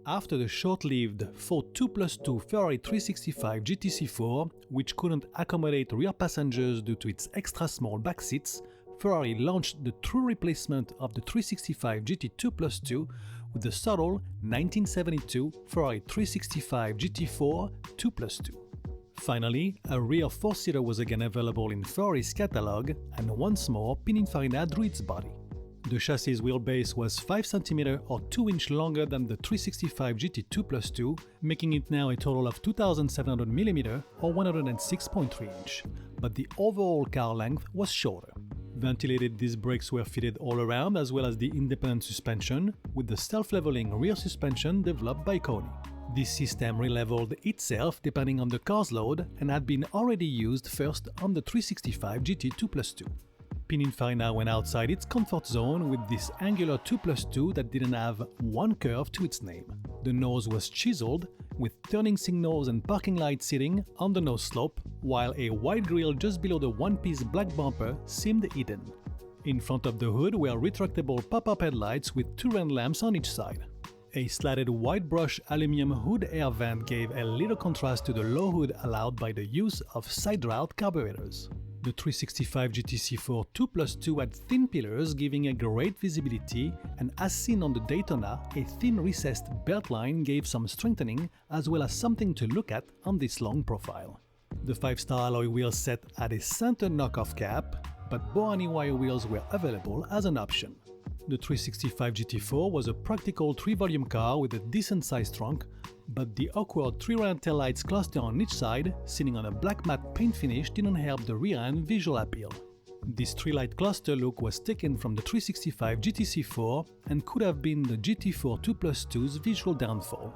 After the short-lived Ford 2+2 Ferrari 365 GT4, which couldn't accommodate rear passengers due to its extra small back seats, Ferrari launched the true replacement of the 365 GT2+2 with the subtle 1972 Ferrari 365 GT4 2+2. Finally, a rear 4-seater was again available in Ferrari's catalog, and once more Pininfarina drew its body. The chassis wheelbase was 5 cm or 2 inch longer than the 365 GT2+2, making it now a total of 2700 mm or 106.3 inch, but the overall car length was shorter. Ventilated disc brakes were fitted all around, as well as the independent suspension, with the self-leveling rear suspension developed by Koni. This system re-leveled itself depending on the car's load and had been already used first on the 365 GT2+2. Pininfarina went outside its comfort zone with this angular 2+2 that didn't have one curve to its name. The nose was chiseled, with turning signals and parking light seating on the nose slope, while a wide grille just below the one-piece black bumper seemed hidden. In front of the hood were retractable pop-up headlights with 2 round lamps on each side. A slatted white brush aluminum hood air vent gave a little contrast to the low hood allowed by the use of side-route carburetors. The 365 GT4 2+2 had thin pillars giving a great visibility, and as seen on the Daytona, a thin recessed beltline gave some strengthening as well as something to look at on this long profile. The 5-star alloy wheel set had a center knockoff cap, but Bohani wire wheels were available as an option. The 365 GT4 was a practical 3-volume car with a decent-sized trunk, but the awkward 3-round taillights cluster on each side, sitting on a black matte paint finish, didn't help the rear-end visual appeal. This 3-light cluster look was taken from the 365 GT4 and could have been the GT4 2+2's visual downfall.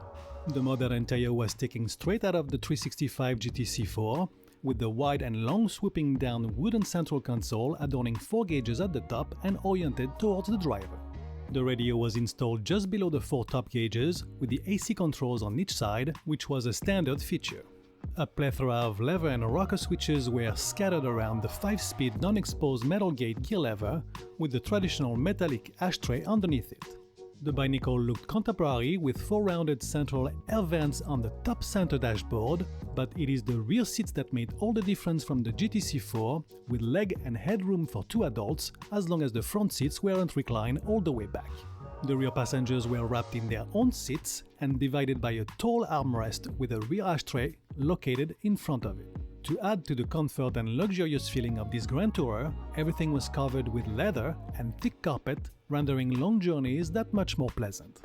The modern interior was taken straight out of the 365 GT4, with the wide and long swooping down wooden central console adorning 4 gauges at the top and oriented towards the driver. The radio was installed just below the 4 top gauges, with the AC controls on each side, which was a standard feature. A plethora of lever and rocker switches were scattered around the 5-speed non-exposed metal gate gear lever, with the traditional metallic ashtray underneath it. The binnacle looked contemporary with 4 rounded central air vents on the top center dashboard, but it is the rear seats that made all the difference from the GT4, with leg and headroom for 2 adults, as long as the front seats weren't reclined all the way back. The rear passengers were wrapped in their own seats and divided by a tall armrest with a rear ashtray located in front of it. To add to the comfort and luxurious feeling of this Grand Tourer, everything was covered with leather and thick carpet, rendering long journeys that much more pleasant.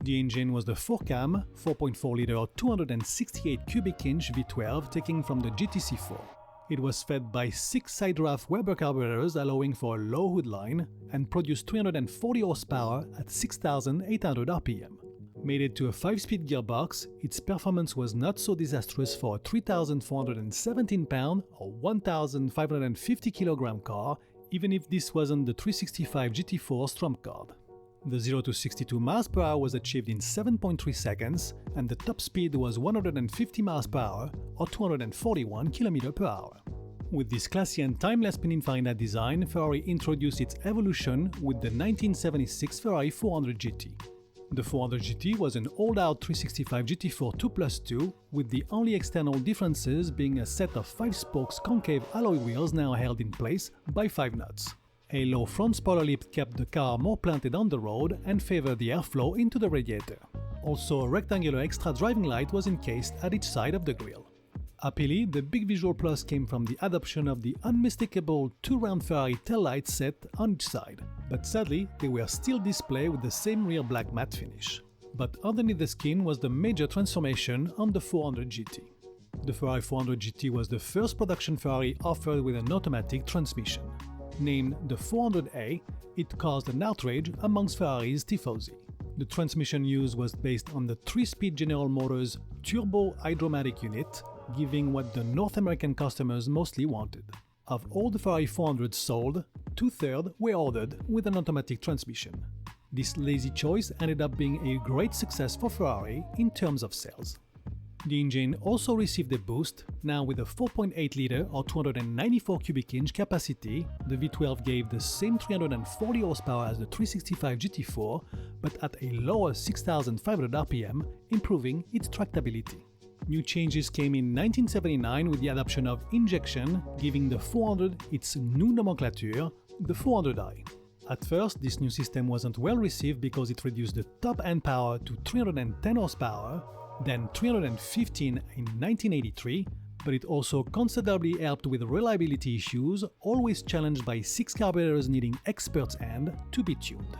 The engine was the 4-cam, 4.4-liter 268 cubic inch V12 taken from the GT4. It was fed by 6 side-draft Weber carburetors allowing for a low hood line and produced 340 horsepower at 6,800 RPM. Mated to a 5-speed gearbox, its performance was not so disastrous for a 3,417-pound or 1,550 kg car, even if this wasn't the 365 GT4's trump card. The 0 to 62 mph was achieved in 7.3 seconds, and the top speed was 150 mph or 241 km/h. With this classy and timeless Pininfarina design, Ferrari introduced its evolution with the 1976 Ferrari 400 GT. The 400 GT was an all-out 365 GT4 2+2, with the only external differences being a set of 5-spokes concave alloy wheels now held in place by 5 nuts. A low front spoiler lip kept the car more planted on the road and favored the airflow into the radiator. Also, a rectangular extra driving light was encased at each side of the grille. Happily, the big visual plus came from the adoption of the unmistakable 2-round Ferrari taillights set on each side, but sadly they were still displayed with the same rear black matte finish. But underneath the skin was the major transformation on the 400 GT. The Ferrari 400 GT was the first production Ferrari offered with an automatic transmission. Named the 400A, it caused an outrage amongst Ferrari's tifosi. The transmission used was based on the 3-speed General Motors turbo hydromatic unit, giving what the North American customers mostly wanted. Of all the Ferrari 400s sold, 2/3 were ordered with an automatic transmission. This lazy choice ended up being a great success for Ferrari in terms of sales. The engine also received a boost. Now with a 4.8 liter or 294 cubic inch capacity, the V12 gave the same 340 horsepower as the 365 GT4, but at a lower 6,500 RPM, improving its tractability. New changes came in 1979 with the adoption of injection, giving the 400 its new nomenclature, the 400i. At first, this new system wasn't well received because it reduced the top-end power to 310 horsepower, then 315 in 1983, but it also considerably helped with reliability issues, always challenged by 6 carburetors needing expert's hand to be tuned.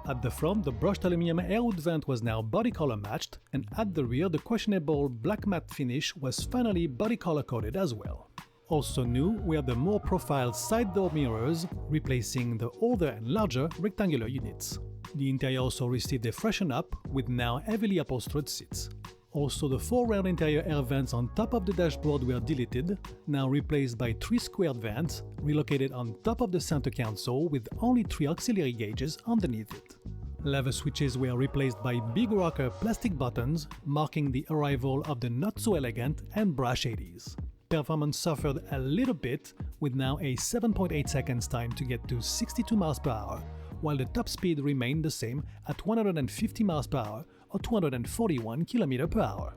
At the front, the brushed aluminum airwood vent was now body color matched, and at the rear, the questionable black matte finish was finally body color coded as well. Also new were the more profiled side door mirrors, replacing the older and larger rectangular units. The interior also received a freshen up with now heavily upholstered seats. Also, the 4 round interior air vents on top of the dashboard were deleted, now replaced by 3 squared vents, relocated on top of the center console with only 3 auxiliary gauges underneath it. Lever switches were replaced by big rocker plastic buttons, marking the arrival of the not-so-elegant and brash 80s. Performance suffered a little bit, with now a 7.8 seconds time to get to 62 miles per hour, while the top speed remained the same at 150 miles per hour or 241 km per hour.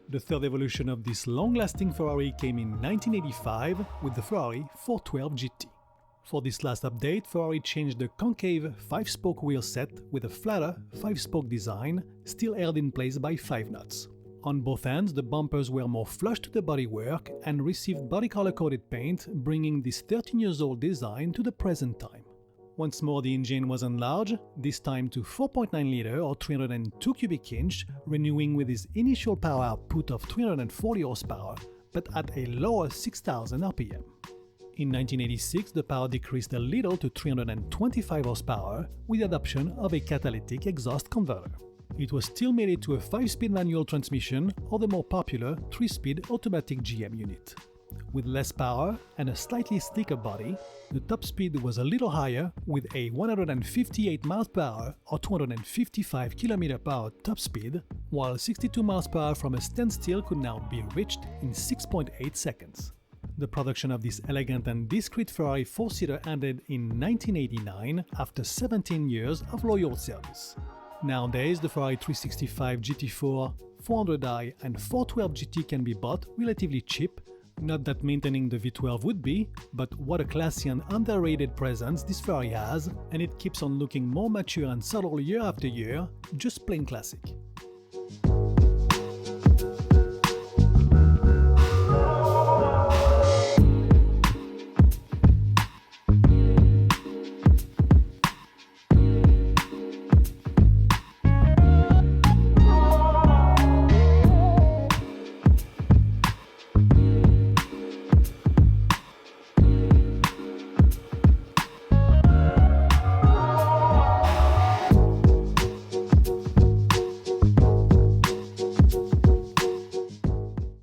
The third evolution of this long-lasting Ferrari came in 1985 with the Ferrari 412 GT. For this last update, Ferrari changed the concave 5-spoke wheel set with a flatter 5-spoke design, still held in place by 5 nuts. On both ends, the bumpers were more flush to the bodywork and received body color-coded paint, bringing this 13-year-old design to the present time. Once more, the engine was enlarged, this time to 4.9 liter or 302 cubic inch, renewing with its initial power output of 340 horsepower, but at a lower 6,000 RPM. In 1986, the power decreased a little to 325 horsepower with the adoption of a catalytic exhaust converter. It was still mated to a 5-speed manual transmission or the more popular 3-speed automatic GM unit. With less power and a slightly sleeker body, the top speed was a little higher with a 158 miles per hour or 255 km per hour top speed, while 62 miles per hour from a standstill could now be reached in 6.8 seconds. The production of this elegant and discreet Ferrari 4-seater ended in 1989 after 17 years of loyal service. Nowadays, the Ferrari 365 GT4, 400i and 412 GT can be bought relatively cheap. Not that maintaining the V12 would be, but what a classy and underrated presence this Ferrari has, and it keeps on looking more mature and subtle year after year, just plain classic.